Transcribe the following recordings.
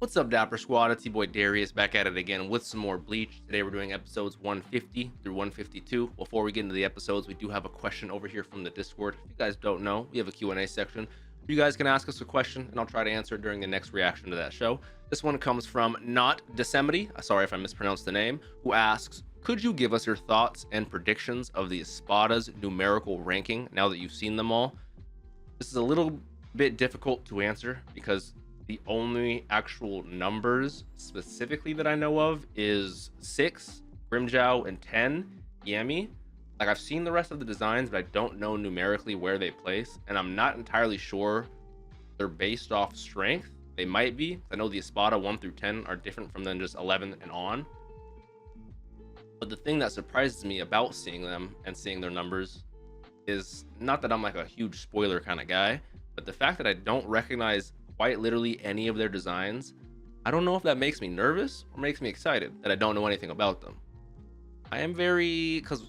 What's up, Dapper Squad? It's your boy Darius back at it again with some more Bleach. Today we're doing episodes 150 through 152. Before we get into the episodes, we do have a question over here from the Discord. If you guys don't know, we have a Q&A section. You guys can ask us a question, and I'll try to answer it during the next reaction to that show. This one comes from Not Decemity, sorry if I mispronounced the name, who asks, could you give us your thoughts and predictions of the Espada's numerical ranking now that you've seen them all? This is a little bit difficult to answer because the only actual numbers specifically that I know of is 6, Grimjow, and 10, Yami. Like, I've seen the rest of the designs, but I don't know numerically where they place, and I'm not entirely sure they're based off strength. They might be. I know the Espada 1 through 10 are different from then just 11 and on. But the thing that surprises me about seeing them and seeing their numbers is not that I'm like a huge spoiler kind of guy, but the fact that I don't recognize quite literally any of their designs. I don't know if that makes me nervous or makes me excited that I don't know anything about them. I am very, because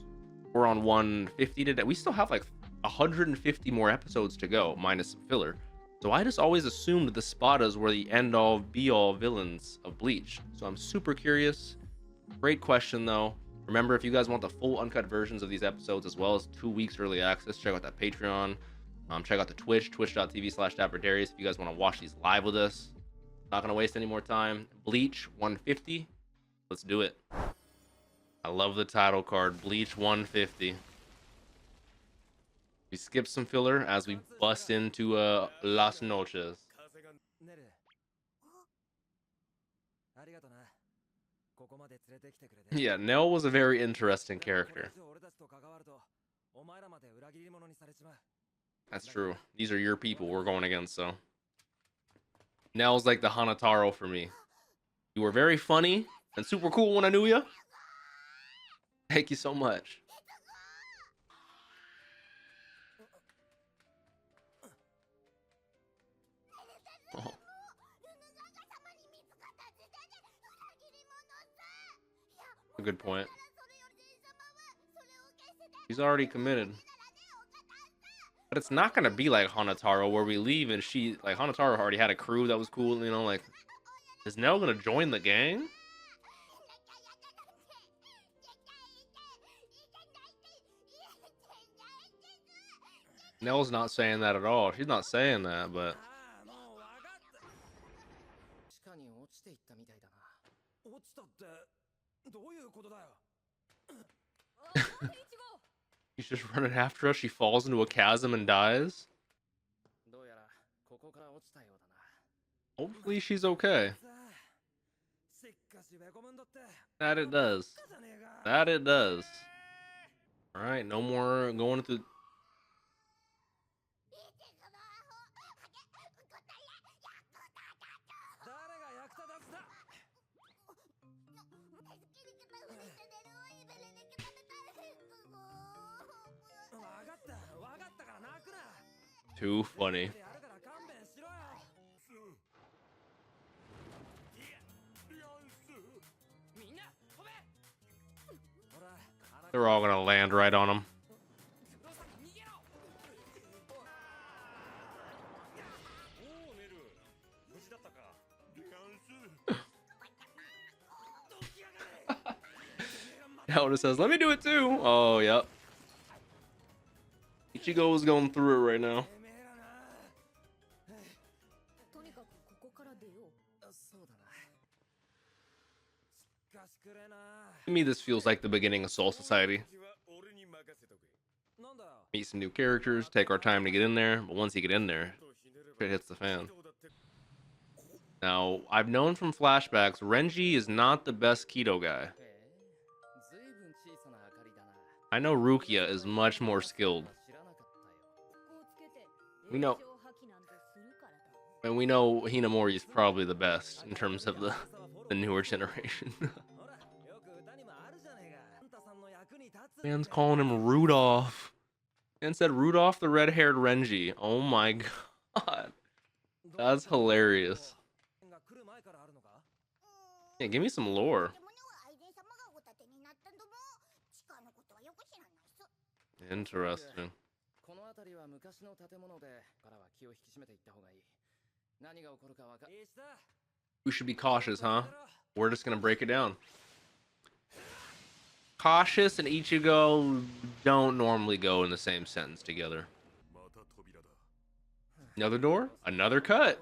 we're on 150 today. We still have like 150 more episodes to go, minus some filler. So I just always assumed the Spadas were the end-all, be-all villains of Bleach. So I'm super curious. Great question, though. Remember, if you guys want the full uncut versions of these episodes, as well as 2 weeks early access, check out that Patreon. Check out the Twitch, twitch.tv/DapperDarius, if you guys want to watch these live with us. Not going to waste any more time. Bleach 150. Let's do it. I love the title card, Bleach 150. We skip some filler as we bust into Las Noches. Yeah, Nell was a very interesting character. That's true. These are your people we're going against, so. Nell's like the Hanataro for me. You were very funny and super cool when I knew you. Thank you so much. Oh. A good point. He's already committed. But it's not gonna be like Hanataro where we leave and she, like, Hanataro already had a crew that was cool, you know, like, is Nell gonna join the gang? Nell's not saying that at all. She's not saying that, but he's just running after us. She falls into a chasm and dies. Hopefully she's okay. That it does. That it does. Alright, no more going to... Too funny. They're all gonna land right on him. Elder says, let me do it too. Oh, yep. Ichigo is going through it right now. To me, this feels like the beginning of Soul Society. Meet some new characters, take our time to get in there, but once you get in there, it hits the fan. Now, I've known from flashbacks, Renji is not the best Kido guy. I know Rukia is much more skilled. We know Hinamori is probably the best in terms of the newer generation. Man's calling him Rudolph. And said Rudolph the red-haired Renji. Oh my god. That's hilarious. Yeah, give me some lore. Interesting. We should be cautious, huh? We're just gonna break it down. Cautious and Ichigo don't normally go in the same sentence together. Another door, another cut.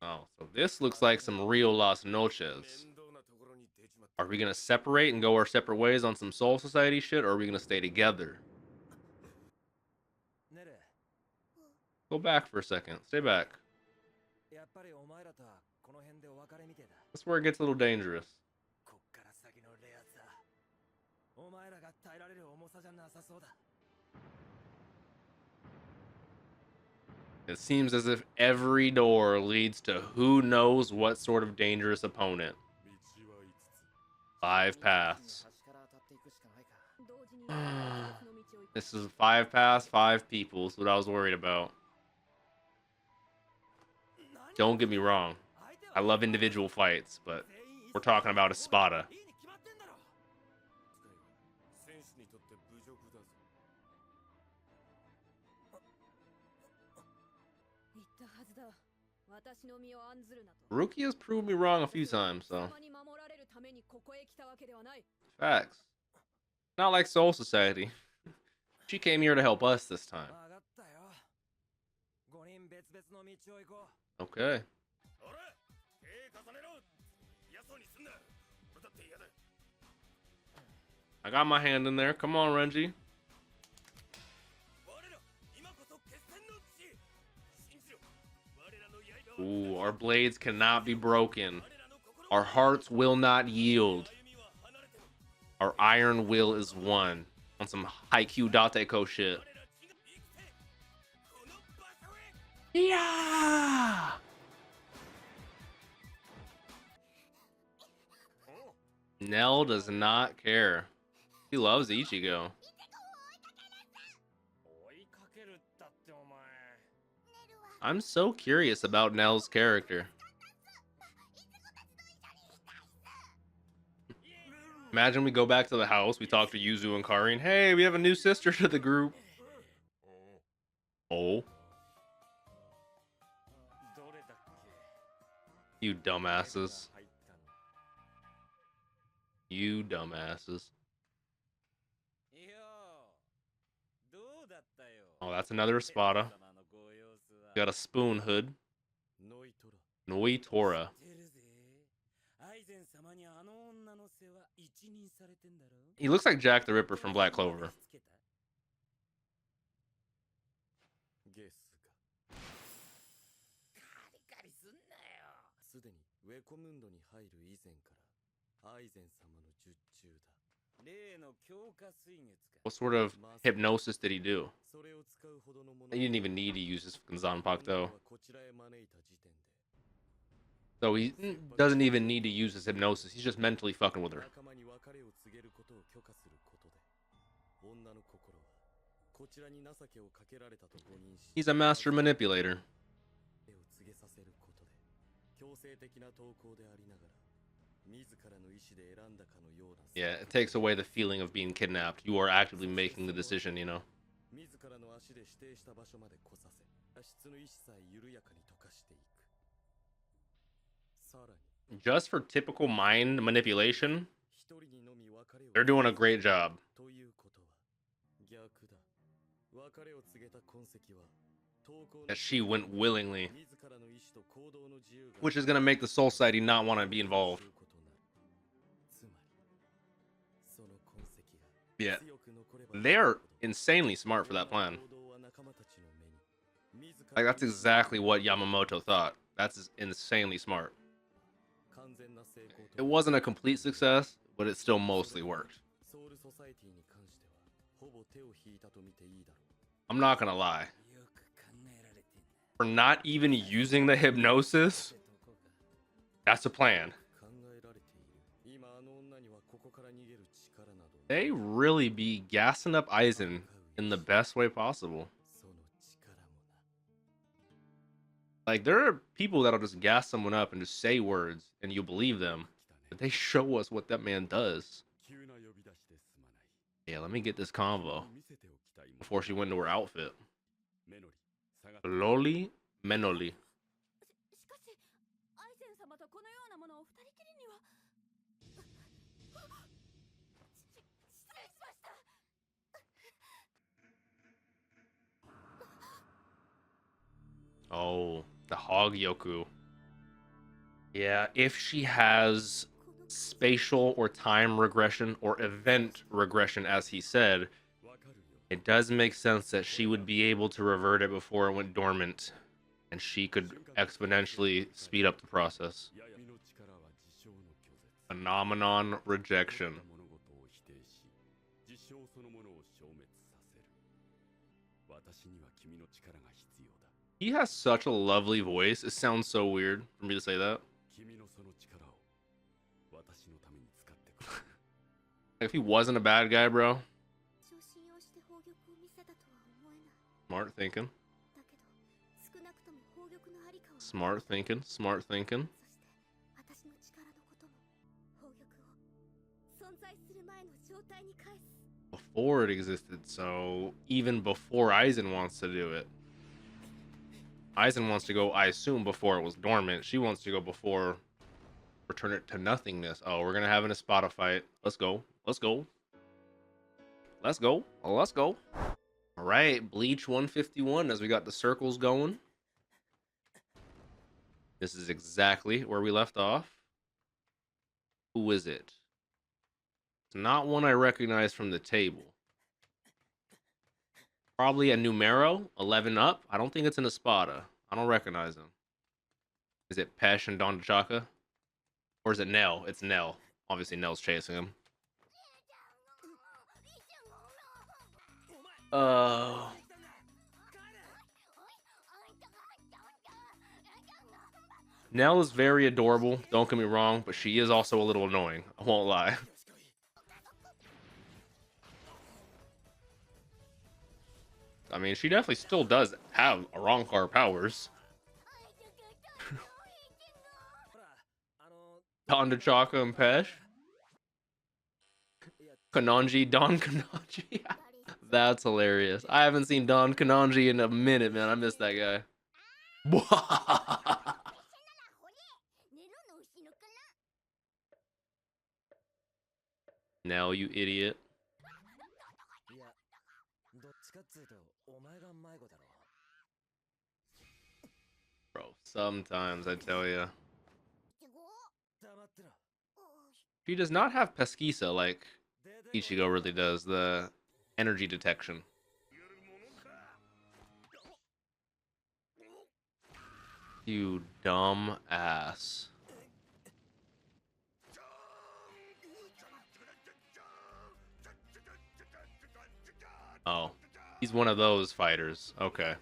Oh, so this looks like some real Las Noches. Are we gonna separate and go our separate ways on some Soul Society shit, or are we gonna stay together? Go back for a second. Stay back. That's where it gets a little dangerous. It seems as if every door leads to who knows what sort of dangerous opponent. 5 paths. This is 5 paths, 5 people. Is what I was worried about. Don't get me wrong. I love individual fights, but we're talking about Espada. Ruki has proved me wrong a few times, so. Facts. Not like Soul Society. She came here to help us this time. Okay. I got my hand in there. Come on, Renji. Ooh, our blades cannot be broken. Our hearts will not yield. Our iron will is one. On some Haikyuu Dateko shit. Yeah! Nell does not care. He loves Ichigo. I'm so curious about Nell's character. Imagine we go back to the house, we talk to Yuzu and Karin. Hey, we have a new sister to the group. Oh. You dumbasses. You dumbasses. Oh, that's another Espada. Got a spoon hood. Noi Tora. He looks like Jack the Ripper from Black Clover. What sort of hypnosis did he do? He didn't even need to use his Zanpakuto. So he doesn't even need to use his hypnosis. He's just mentally fucking with her. He's a master manipulator. Yeah, it takes away the feeling of being kidnapped. You are actively making the decision, you know. Just for typical mind manipulation, they're doing a great job. That she went willingly, which is going to make the Soul Society not want to be involved. Yeah, they're insanely smart for that plan. Like, that's exactly what Yamamoto thought. That's insanely smart. It wasn't a complete success, but it still mostly worked. I'm not gonna lie. For not even using the hypnosis, that's a plan. They really be gassing up Aizen in the best way possible. Like, there are people that'll just gas someone up and just say words and you believe them. But they show us what that man does. Yeah, let me get this convo before she went to her outfit. Loli Menoli. Oh, the Hog Yoku. Yeah, if she has spatial or time regression or event regression, as he said, it does make sense that she would be able to revert it before it went dormant, and she could exponentially speed up the process. Phenomenon rejection. He has such a lovely voice. It sounds so weird for me to say that. If he wasn't a bad guy, bro. Smart thinking. Smart thinking. Smart thinking. Before it existed, so even before Aizen wants to do it. Aizen wants to go, I assume, before it was dormant. She wants to go before return it to nothingness. Oh, we're gonna have an Espada fight. Let's go. Let's go. Let's go. Let's go. All right, Bleach 151 as we got the circles going. This is exactly where we left off. Who is it? It's not one I recognize from the table. Probably a numero, 11 up. I don't think it's an Espada. I don't recognize him. Is it Pesh and Don Chaka? Or is it Nell? It's Nell. Obviously, Nell's chasing him. Nell is very adorable, don't get me wrong, but she is also a little annoying. I won't lie. I mean, she definitely still does have Arrancar powers. Don Chaka and Pesh. Kanonji, Don Kanonji. That's hilarious. I haven't seen Don Kanonji in a minute, man. I miss that guy. Now, you idiot. Bro, sometimes I tell ya. She does not have Pesquisa like Ichigo really does, the energy detection. You dumb ass. Oh, he's one of those fighters. Okay.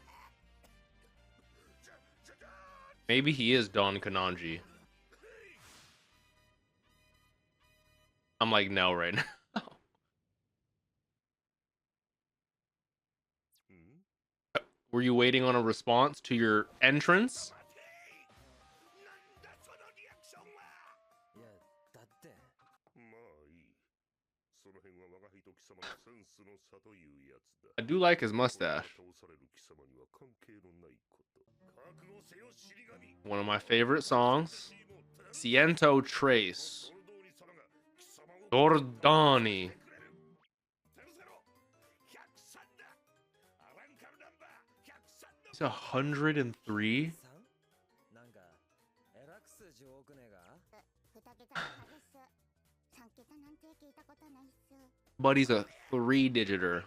Maybe he is Don Kanonji. I'm like, no right now. Were you waiting on a response to your entrance? I do like his mustache. One of my favorite songs. Ciento Trace. Dordani. He's 103? But he's a 3-digiter.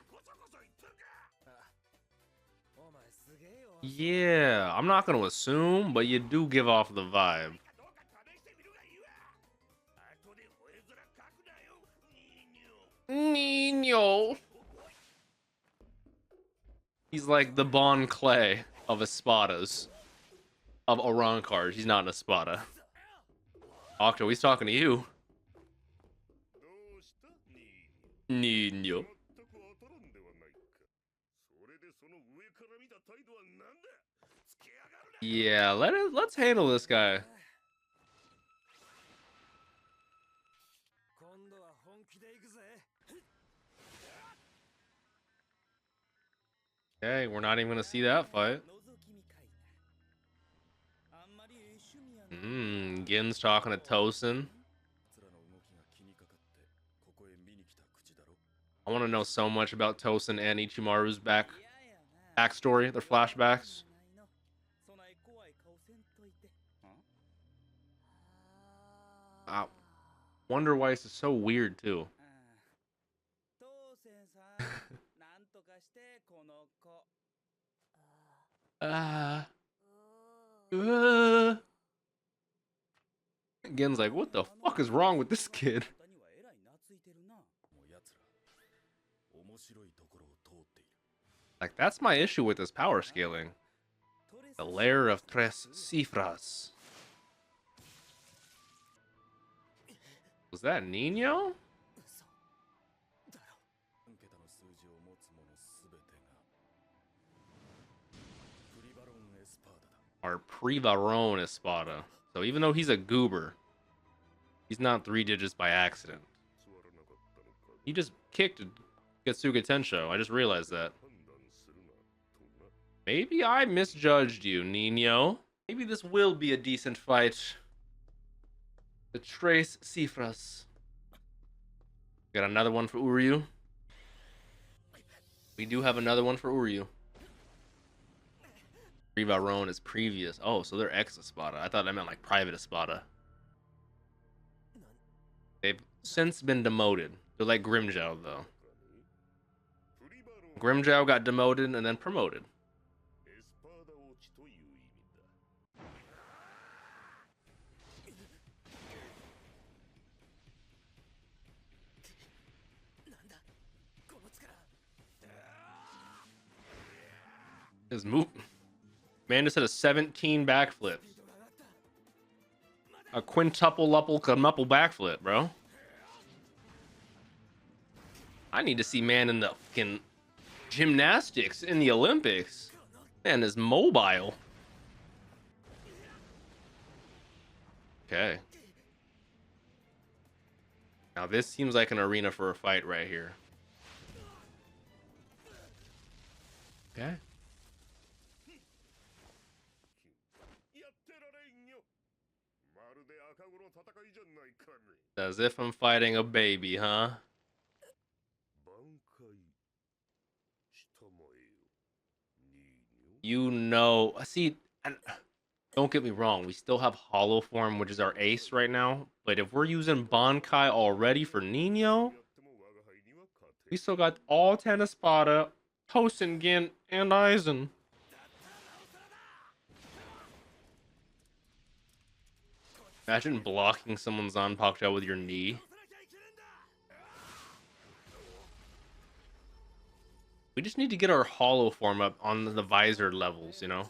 Yeah, I'm not going to assume, but you do give off the vibe. Nino. He's like the Bon Clay of Espadas. Of Arrancars. He's not an Espada. Octo, he's talking to you. Nino. Yeah, let's handle this guy. Okay, we're not even gonna see that fight. Gin's talking to Tosin. I want to know so much about Tosin and Ichimaru's backstory, their flashbacks. Wonder why this is so weird too. Gen's like, what the fuck is wrong with this kid? Like, that's my issue with this power scaling. The layer of tres cifras. Was that Nino? Our Privaron Espada. So even though he's a goober, he's not 3 digits by accident. He just kicked Getsuga Tensho. I just realized that. Maybe I misjudged you, Nino. Maybe this will be a decent fight. The Tres Cifras. Got another one for Uryu. We do have another one for Uryu. Privaron is previous. Oh, so they're ex-Espada. I thought that meant like private Espada. They've since been demoted. They're like Grimmjow, though. Grimmjow got demoted and then promoted. His move. Man just hit a 17 backflip. A quintuple backflip, bro. I need to see man in the fucking gymnastics in the Olympics. Man is mobile. Okay. Now this seems like an arena for a fight right here. Okay. As if I'm fighting a baby, huh? You know, see, and don't get me wrong, we still have Hollow Form, which is our ace right now. But if we're using Bankai already for Nino, we still got all 10 Espada, Tosin, Gin, and Aizen. Imagine blocking someone's Zanpakuto with your knee. We just need to get our Hollow Form up on the visor levels, you know?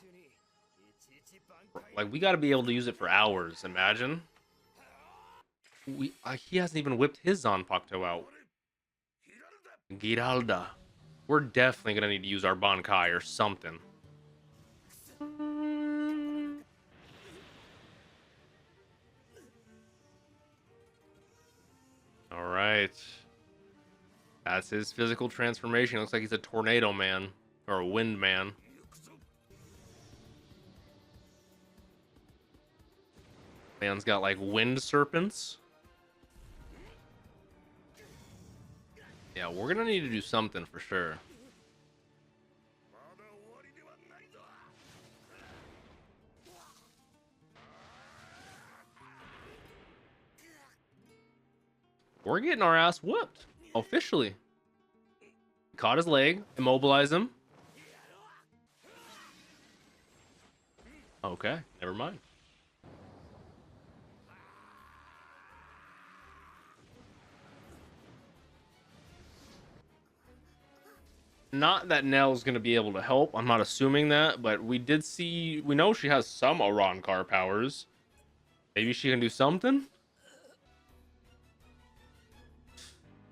Like, we gotta be able to use it for hours, imagine. He hasn't even whipped his Zanpakuto out. Giralda. We're definitely gonna need to use our Bankai or something. Alright. That's his physical transformation. Looks like he's a tornado man. Or a wind man. Man's got like wind serpents. Yeah, we're gonna need to do something for sure. We're getting our ass whooped. Officially. Caught his leg. Immobilize him. Okay, never mind. Not that Nell's going to be able to help. I'm not assuming that, but we know she has some Arrancar powers. Maybe she can do something?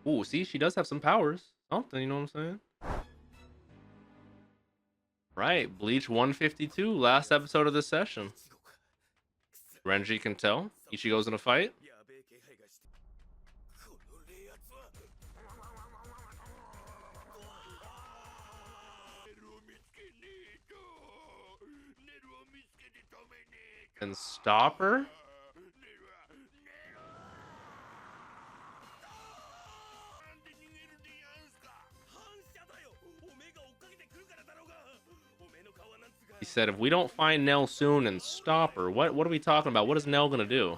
Ooh, see, she does have some powers. Something, you know what I'm saying? Right, Bleach 152, last episode of this session. Renji can tell. Ichigo's in a fight. And stop her? He said, if we don't find Nell soon and stop her, what are we talking about? What is Nell gonna do?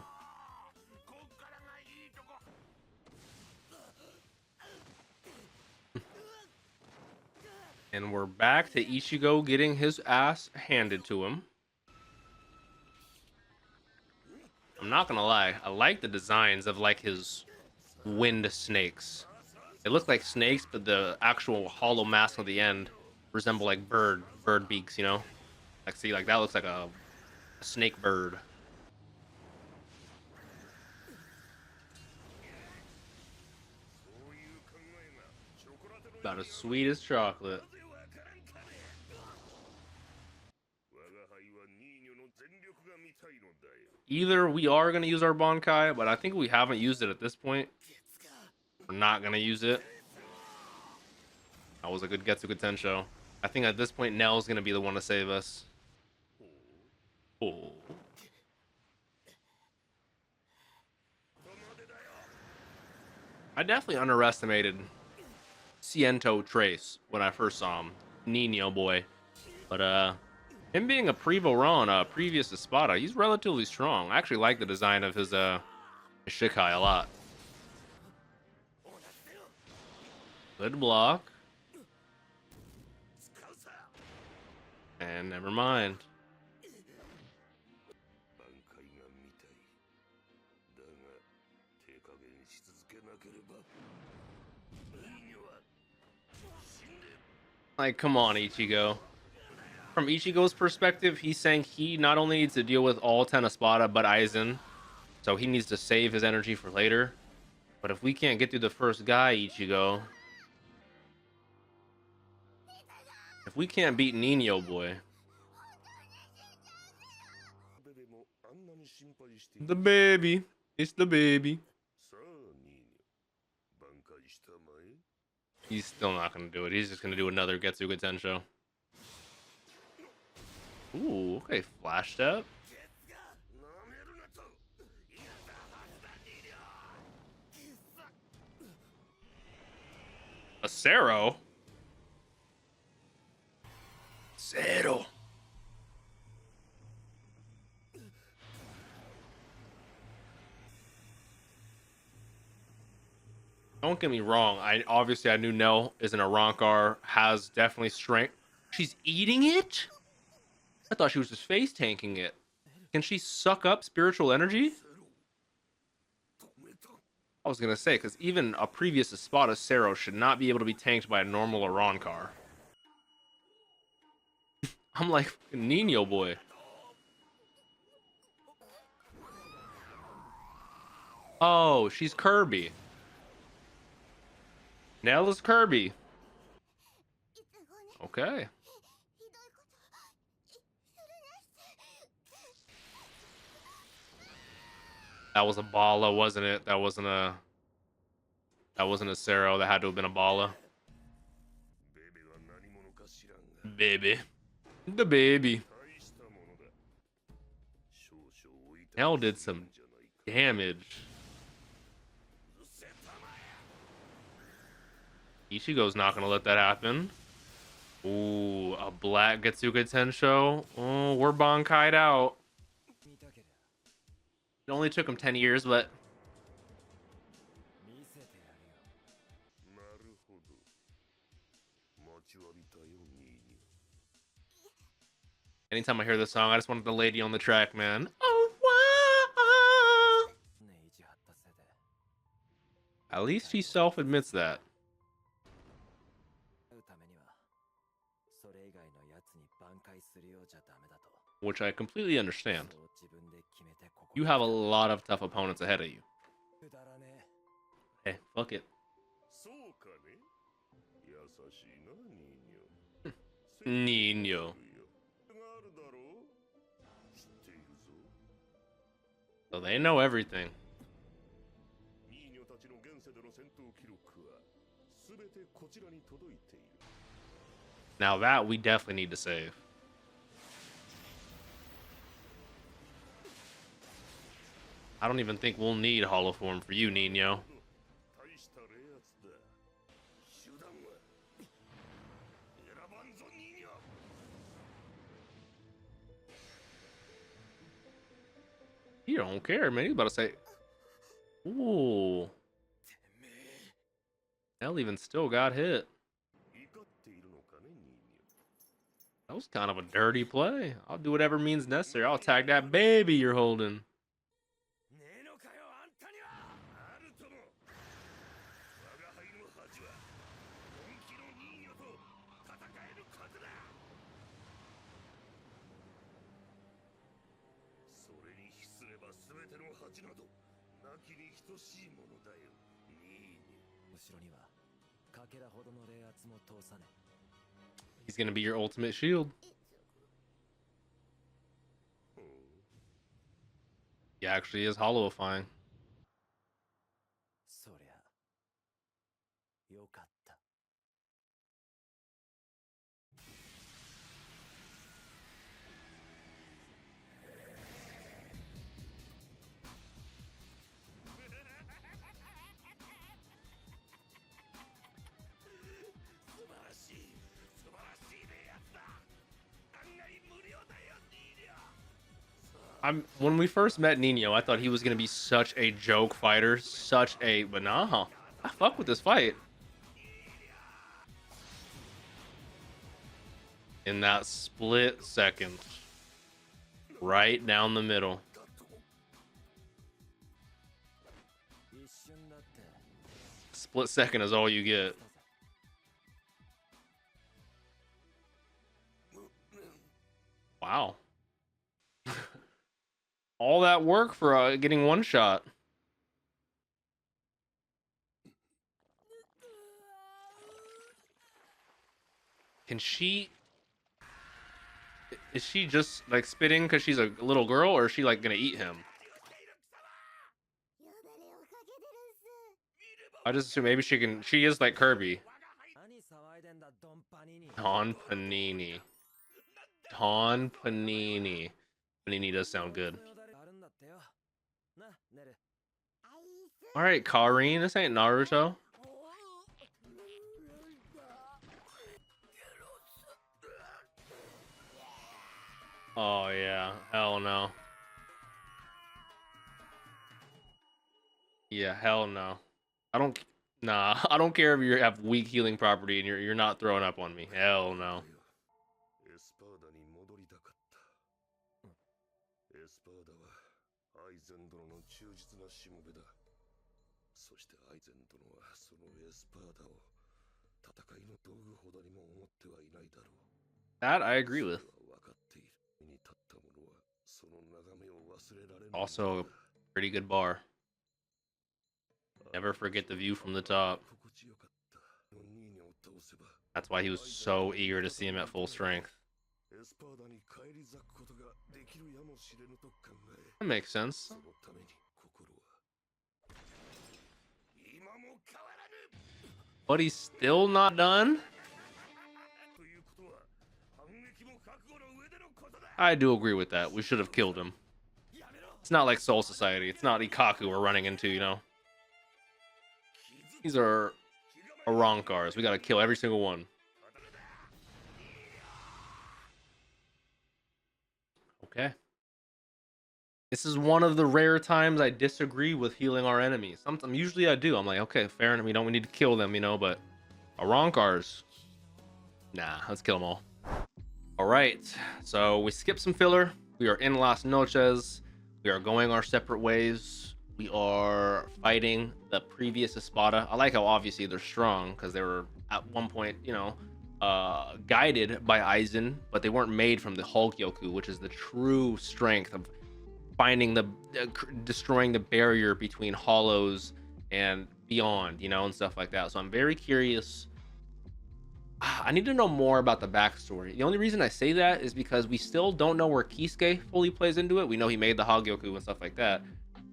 And we're back to Ichigo getting his ass handed to him. I'm not gonna lie, I like the designs of like his wind snakes. They look like snakes, but the actual hollow mask at the end resemble like bird beaks, you know? Like, see, like that looks like a snake bird. About as sweet as chocolate. Either we are going to use our Bankai, but I think we haven't used it at this point. We're not going to use it. That was a good Getsuga Tensho. I think at this point, Nell's going to be the one to save us. Oh. I definitely underestimated Ciento Trace when I first saw him. Nino boy. But, him being a Prevo previous Espada, he's relatively strong. I actually like the design of his Shikai a lot. Good block. And never mind. Like, come on, Ichigo. From Ichigo's perspective, he's saying he not only needs to deal with all 10 Espada, but Aizen. So he needs to save his energy for later. But if we can't get through the first guy, Ichigo... If we can't beat Nino boy... The baby. It's the baby. He's still not going to do it. He's just going to do another Getsuga Tensho. Ooh, okay. Flash step. A Cero? Cero. Don't get me wrong. I knew Nell isn't a Rankar, has definitely strength. She's eating it? I thought she was just face tanking it. Can she suck up spiritual energy? I was gonna say, because even a previous Espada Cero should not be able to be tanked by a normal Rankar. I'm like Nino boy. Oh, she's Kirby. Nell is Kirby. Okay. That was a Bala, wasn't it? That wasn't a Cero. That had to have been a Bala. Baby. The baby. Nell did some damage. Ichigo's not gonna let that happen. Ooh, a black Getsuga Tensho. Oh, we're Bankai'd out. It only took him 10 years, but... Anytime I hear this song, I just want the lady on the track, man. Oh, wow. At least he self-admits that. Which I completely understand. You have a lot of tough opponents ahead of you. Hey, fuck it. Nino. So they know everything. Now that we definitely need to save. I don't even think we'll need hollow form for you, Nino. You don't care, man. He's about to say, ooh. Hell, even still got hit. That was kind of a dirty play. I'll do whatever means necessary. I'll tag that baby you're holding. He's gonna be your ultimate shield. He actually is hollowifying. When we first met Nino, I thought he was gonna be such a joke fighter, but nah, I fuck with this fight. In that split second, right down the middle. Split second is all you get. Wow. All that work for getting one shot. Can she... Is she just like spitting because she's a little girl, or is she like gonna eat him? I just assume maybe she can... She is like Kirby. Don Panini. Don Panini. Panini does sound good. Alright, Karin, this ain't Naruto. Oh yeah, hell no. Yeah, hell no. I don't care if you have weak healing property and you're not throwing up on me. Hell no. That I agree with. Also, a pretty good bar. Never forget the view from the top. That's why he was so eager to see him at full strength. That makes sense. But he's still not done? I do agree with that. We should have killed him. It's not like Soul Society. It's not Ikaku we're running into, you know? These are Arankars. We gotta kill every single one. Okay. This is one of the rare times I disagree with healing our enemies. Sometimes, usually I do. I'm like, okay, fair enough. We need to kill them, you know, but Arankars, nah, let's kill them all. All right, so we skipped some filler. We are in Las Noches. We are going our separate ways. We are fighting the previous Espada. I like how obviously they're strong because they were at one point, you know, guided by Aizen, but they weren't made from the HUECO, which is the true strength of finding destroying the barrier between hollows and beyond, you know, and stuff like that. So I'm very curious. I need to know more about the backstory. The only reason I say that is because we still don't know where Kisuke fully plays into it. We know he made the HUECO and stuff like that,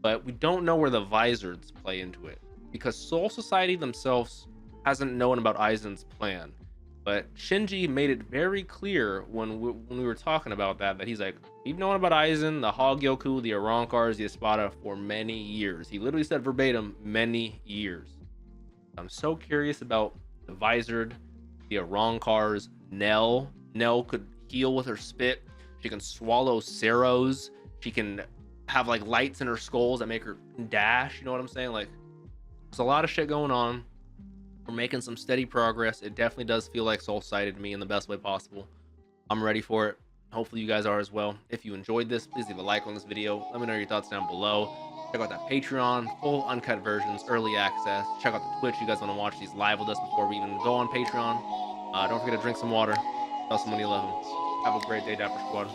but we don't know where the visors play into it. because Soul Society themselves hasn't known about Aizen's plan. But Shinji made it very clear when we were talking about that he's like, we've known about Aizen, the Hogyoku, the Arankars, the Espada for many years. He literally said verbatim, many years. I'm so curious about the Visored, the Arankars, Nell. Nell could heal with her spit. She can swallow Ceros. She can have like lights in her skulls that make her dash. You know what I'm saying? Like, there's a lot of shit going on. We're making some steady progress. It definitely does feel like soul-sided to me in the best way possible. I'm ready for it. Hopefully you guys are as well. If you enjoyed this, please leave a like on this video. Let me know your thoughts down below. Check out that Patreon, full uncut versions, early access. Check out the Twitch. You guys want to watch these live with us before we even go on Patreon. Don't forget to drink some water. Tell someone you love them. Have a great day, Dapper Squad.